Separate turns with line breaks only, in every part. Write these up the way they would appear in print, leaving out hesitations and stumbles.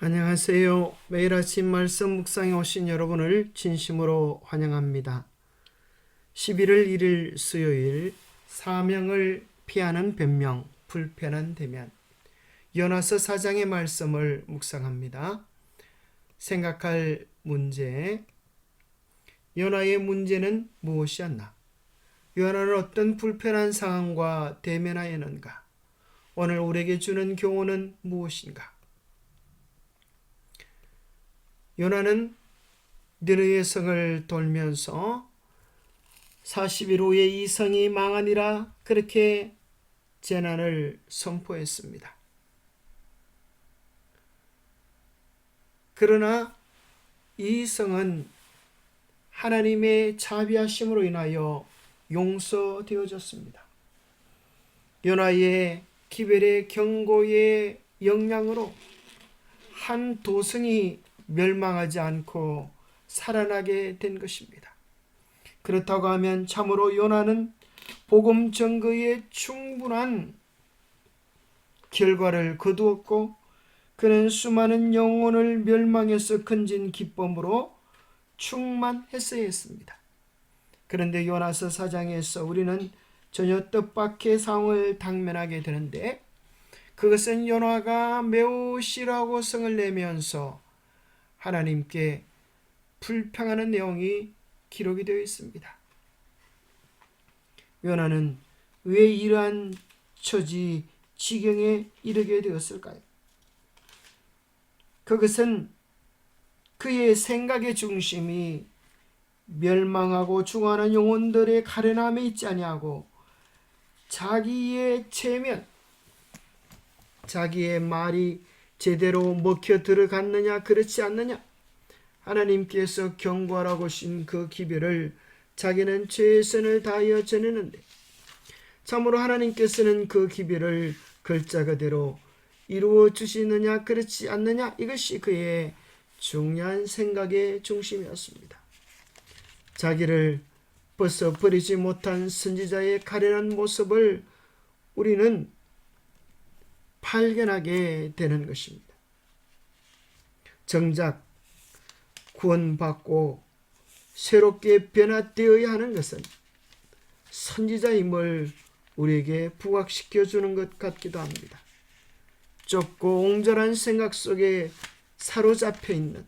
안녕하세요. 매일 아침 말씀 묵상에 오신 여러분을 진심으로 환영합니다. 11월 1일 수요일 사명을 피하는 변명, 불편한 대면 요나서 4장의 말씀을 묵상합니다. 생각할 문제, 요나의 문제는 무엇이었나? 요나는 어떤 불편한 상황과 대면하였는가? 오늘 우리에게 주는 교훈은 무엇인가? 요나는 느느웨 성을 돌면서 40일 후에 이 성이 망하니라 그렇게 재난을 선포했습니다. 그러나 이 성은 하나님의 자비하심으로 인하여 용서되어졌습니다. 요나의 기별의 경고의 영향으로 한 도성이 멸망하지 않고 살아나게 된 것입니다. 그렇다고 하면 참으로 요나는 복음 증거에 충분한 결과를 거두었고 그는 수많은 영혼을 멸망에서 건진 기쁨으로 충만했어야 했습니다. 그런데 요나서 4장에서 우리는 전혀 뜻밖의 상황을 당면하게 되는데 그것은 요나가 매우 싫어하고 성을 내면서 하나님께 불평하는 내용이 기록이 되어 있습니다. 요나는 왜 이러한 처지 지경에 이르게 되었을까요? 그것은 그의 생각의 중심이 멸망하고 죽어가는 영혼들의 가련함에 있지 아니하고 자기의 체면, 자기의 말이 제대로 먹혀 들어갔느냐 그렇지 않느냐, 하나님께서 경고하라고 하신 그 기별을 자기는 최선을 다하여 전했는데 참으로 하나님께서는 그 기별을 글자 그대로 이루어 주시느냐 그렇지 않느냐, 이것이 그의 중요한 생각의 중심이었습니다. 자기를 벗어버리지 못한 선지자의 가련한 모습을 우리는 발견하게 되는 것입니다. 정작 구원받고 새롭게 변화되어야 하는 것은 선지자임을 우리에게 부각시켜 주는 것 같기도 합니다. 좁고 옹졸한 생각 속에 사로잡혀 있는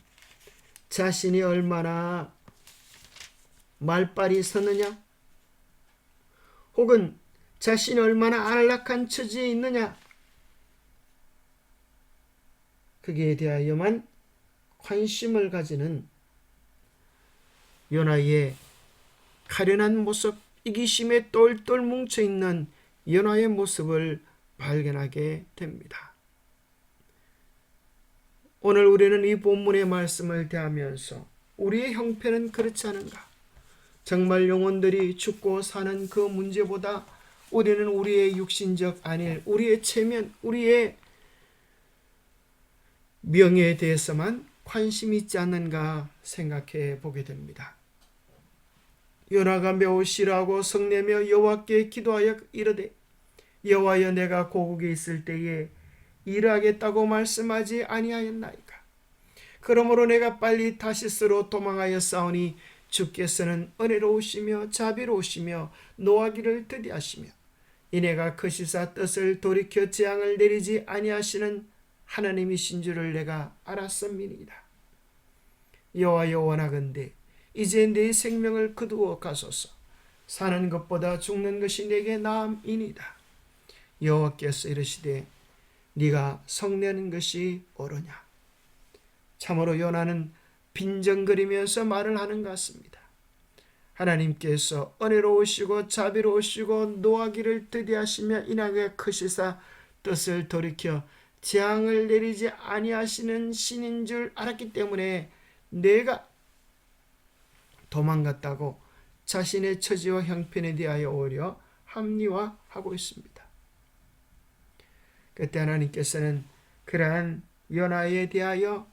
자신이 얼마나 말빨이 섰느냐, 혹은 자신이 얼마나 안락한 처지에 있느냐, 거기에 대하여만 관심을 가지는 요나의 가련한 모습, 이기심에 똘똘 뭉쳐있는 요나의 모습을 발견하게 됩니다. 오늘 우리는 이 본문의 말씀을 대하면서 우리의 형편은 그렇지 않은가? 정말 영혼들이 죽고 사는 그 문제보다 우리는 우리의 육신적 안일, 우리의 체면, 우리의 명예에 대해서만 관심이 있지 않는가 생각해 보게 됩니다. 요나가 매우 싫어하고 성내며 여호와께 기도하여 이르되 여호와여, 내가 고국에 있을 때에 일하겠다고 말씀하지 아니하였나이까? 그러므로 내가 빨리 다시스로 도망하여 싸우니 주께서는 은혜로우시며 자비로우시며 노하기를 더디하시며 이내가 크시사 뜻을 돌이켜 재앙을 내리지 아니하시는 하나님이신 줄을 내가 알았음이니이다. 여호와여, 원하건대 이제 내 생명을 거두어 가소서. 사는 것보다 죽는 것이 내게 나음이니이다. 여호와께서 이르시되 네가 성내는 것이 옳으냐? 참으로 요나는 빈정거리면서 말을 하는 것 같습니다. 하나님께서 은혜로우시고 자비로우시고 노하기를 더디하시며 인하게 크시사 뜻을 돌이켜 재앙을 내리지 아니하시는 신인 줄 알았기 때문에 내가 도망갔다고 자신의 처지와 형편에 대하여 오히려 합리화하고 있습니다. 그때 하나님께서는 그러한 요나에 대하여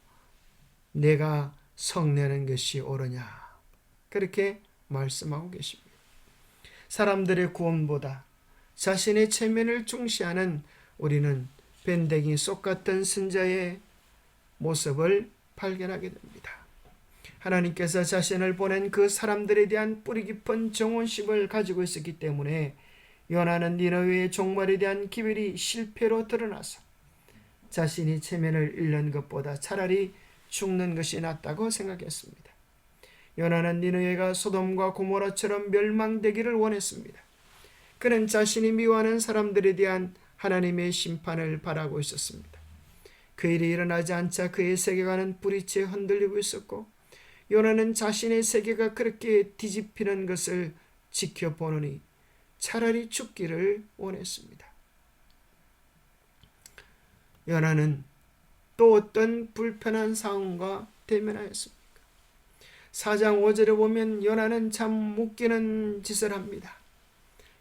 내가 성내는 것이 옳으냐 그렇게 말씀하고 계십니다. 사람들의 구원보다 자신의 체면을 중시하는 우리는 밴댕이 쏙 같은 선자의 모습을 발견하게 됩니다. 하나님께서 자신을 보낸 그 사람들에 대한 뿌리 깊은 정언심을 가지고 있었기 때문에 요나는 니느웨의 종말에 대한 기별이 실패로 드러나서 자신이 체면을 잃는 것보다 차라리 죽는 것이 낫다고 생각했습니다. 요나는 니느웨가 소돔과 고모라처럼 멸망되기를 원했습니다. 그는 자신이 미워하는 사람들에 대한 하나님의 심판을 바라고 있었습니다. 그 일이 일어나지 않자 그의 세계관은 뿌리째 흔들리고 있었고 요나는 자신의 세계가 그렇게 뒤집히는 것을 지켜보느니 차라리 죽기를 원했습니다. 요나는 또 어떤 불편한 상황과 대면하였습니까? 4장 5절에 보면 요나는 참 웃기는 짓을 합니다.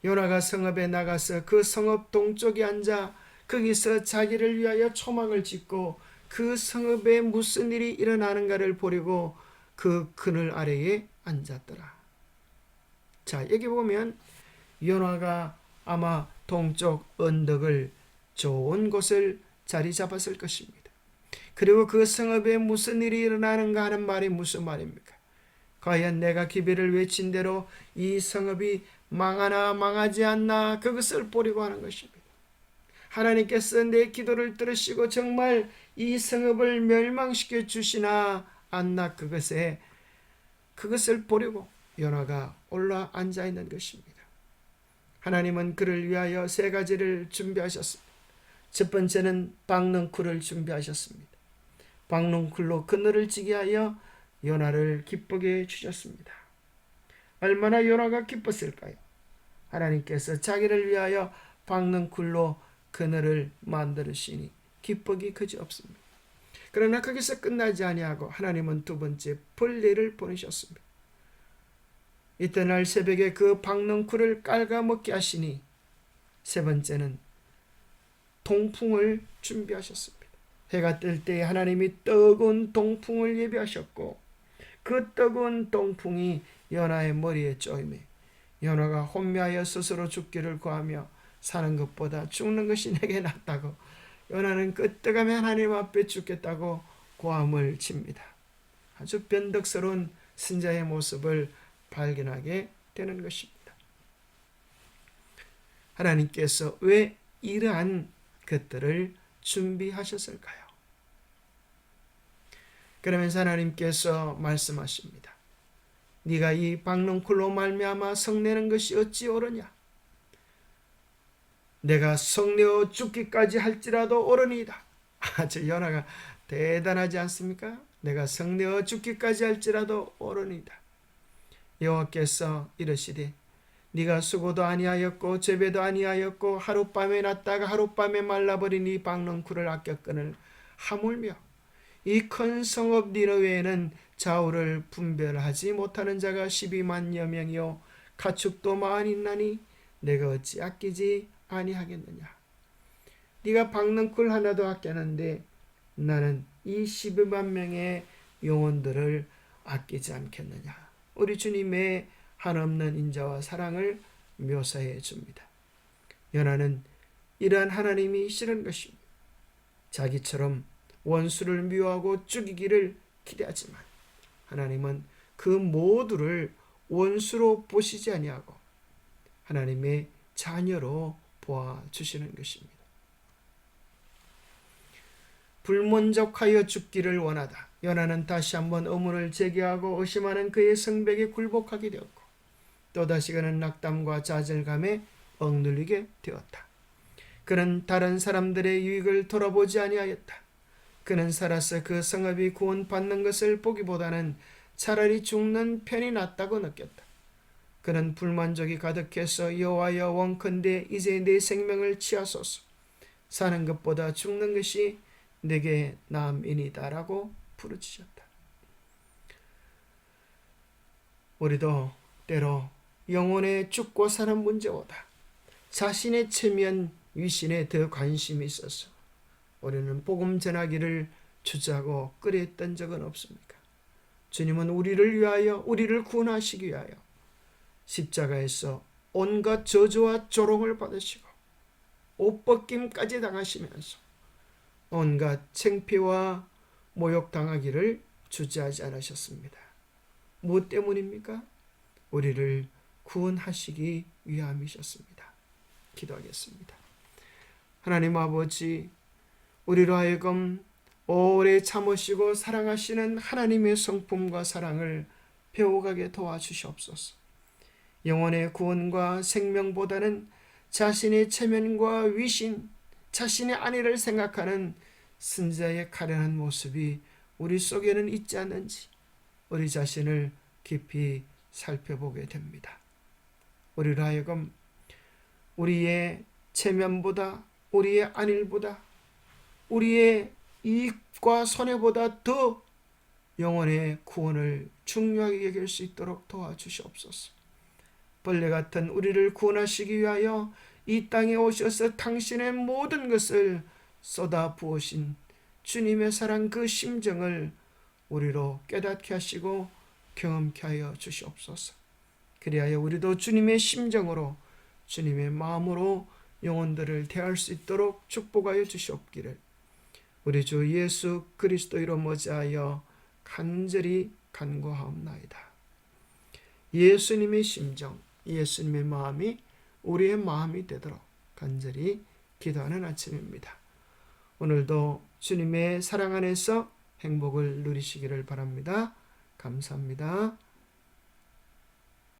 요나가 성읍에 나가서 그 성읍 동쪽에 앉아 거기서 자기를 위하여 초막을 짓고 그 성읍에 무슨 일이 일어나는가를 보려고 그 그늘 아래에 앉았더라. 자, 여기 보면 요나가 아마 동쪽 언덕을 좋은 곳을 자리 잡았을 것입니다. 그리고 그 성읍에 무슨 일이 일어나는가 하는 말이 무슨 말입니까? 과연 내가 기별을 외친 대로 이 성읍이 망하나 망하지 않나 그것을 보려고 하는 것입니다. 하나님께서 내 기도를 들으시고 정말 이 성읍을 멸망시켜 주시나 않나 그것을 보려고 요나가 올라 앉아 있는 것입니다. 하나님은 그를 위하여 3가지를 준비하셨습니다. 첫 번째는 박넝쿨을 준비하셨습니다. 박넝쿨로 그늘을 지게 하여 요나를 기쁘게 주셨습니다. 얼마나 요나가 기뻤을까요? 하나님께서 자기를 위하여 박넝쿨로 그늘을 만드시니 기쁘기 그지없습니다. 그러나 거기서 끝나지 아니하고 하나님은 2번째 벌레를 보내셨습니다. 이튿날 새벽에 그 박넝쿨을 깔아먹게 하시니 3번째는 동풍을 준비하셨습니다. 해가 뜰 때 하나님이 뜨거운 동풍을 예비하셨고 그 뜨거운 동풍이 요나의 머리에 쪼이매 요나가 혼미하여 스스로 죽기를 구하며 사는 것보다 죽는 것이 내게 낫다고 요나는 끄떡하며 하나님 앞에 죽겠다고 고함을 칩니다. 아주 변덕스러운 신자의 모습을 발견하게 되는 것입니다. 하나님께서 왜 이러한 것들을 준비하셨을까요? 그러면서 하나님께서 말씀하십니다. 네가 이 박넝쿨로 말미암아 성내는 것이 어찌 옳으냐? 내가 성내어 죽기까지 할지라도 옳으니이다. 아주 요나가 대단하지 않습니까? 내가 성내어 죽기까지 할지라도 옳으니이다. 여호와께서 이르시되 네가 수고도 아니하였고 재배도 아니하였고 하룻밤에 났다가 하룻밤에 말라버린 이 박넝쿨을 아껴 끊을 하물며 이 큰 성읍 니느웨에는 좌우를 분별하지 못하는 자가 12만여 명이요 가축도 많이 있나니 내가 어찌 아끼지 아니하겠느냐. 네가 박넝쿨 하나도 아꼈는데 나는 이 12만 명의 영혼들을 아끼지 않겠느냐. 우리 주님의 한없는 인자와 사랑을 묘사해 줍니다. 요나는 이러한 하나님이 싫은 것입니다. 자기처럼 원수를 미워하고 죽이기를 기대하지만 하나님은 그 모두를 원수로 보시지 아니하고 하나님의 자녀로 보아주시는 것입니다. 불문족하여 죽기를 원하다. 요나는 다시 한번 의문을 제기하고 의심하는 그의 성벽에 굴복하게 되었고 또다시 그는 낙담과 좌절감에 억눌리게 되었다. 그는 다른 사람들의 유익을 돌아보지 아니하였다. 그는 살아서 그 성읍이 구원받는 것을 보기보다는 차라리 죽는 편이 낫다고 느꼈다. 그는 불만족이 가득해서 여호와여 원컨대 이제 내 생명을 취하소서. 사는 것보다 죽는 것이 내게 나음이니다라고 부르짖었다. 우리도 때로 영혼의 죽고 사는 문제보다 자신의 체면 위신에 더 관심이 있어서 우리는 복음 전하기를 주저하고 꺼려했던 적은 없습니까? 주님은 우리를 위하여 우리를 구원하시기 위하여 십자가에서 온갖 저주와 조롱을 받으시고 옷벗김까지 당하시면서 온갖 창피와 모욕당하기를 주저하지 않으셨습니다. 무엇 때문입니까? 우리를 구원하시기 위함이셨습니다. 기도하겠습니다. 하나님 아버지, 우리로 하여금 오래 참으시고 사랑하시는 하나님의 성품과 사랑을 배워가게 도와주시옵소서. 영혼의 구원과 생명보다는 자신의 체면과 위신, 자신의 안위를 생각하는 승자의 가련한 모습이 우리 속에는 있지 않는지 우리 자신을 깊이 살펴보게 됩니다. 우리로 하여금 우리의 체면보다, 우리의 안일보다, 우리의 이익과 손해보다 더 영혼의 구원을 중요하게 여길 수 있도록 도와주시옵소서. 벌레 같은 우리를 구원하시기 위하여 이 땅에 오셔서 당신의 모든 것을 쏟아 부으신 주님의 사랑, 그 심정을 우리로 깨닫게 하시고 경험케 하여 주시옵소서. 그리하여 우리도 주님의 심정으로, 주님의 마음으로 영혼들을 대할 수 있도록 축복하여 주시옵기를 우리 주 예수 그리스도로 머지하여 간절히 간구하옵나이다. 예수님의 심정, 예수님의 마음이 우리의 마음이 되도록 간절히 기도하는 아침입니다. 오늘도 주님의 사랑 안에서 행복을 누리시기를 바랍니다. 감사합니다.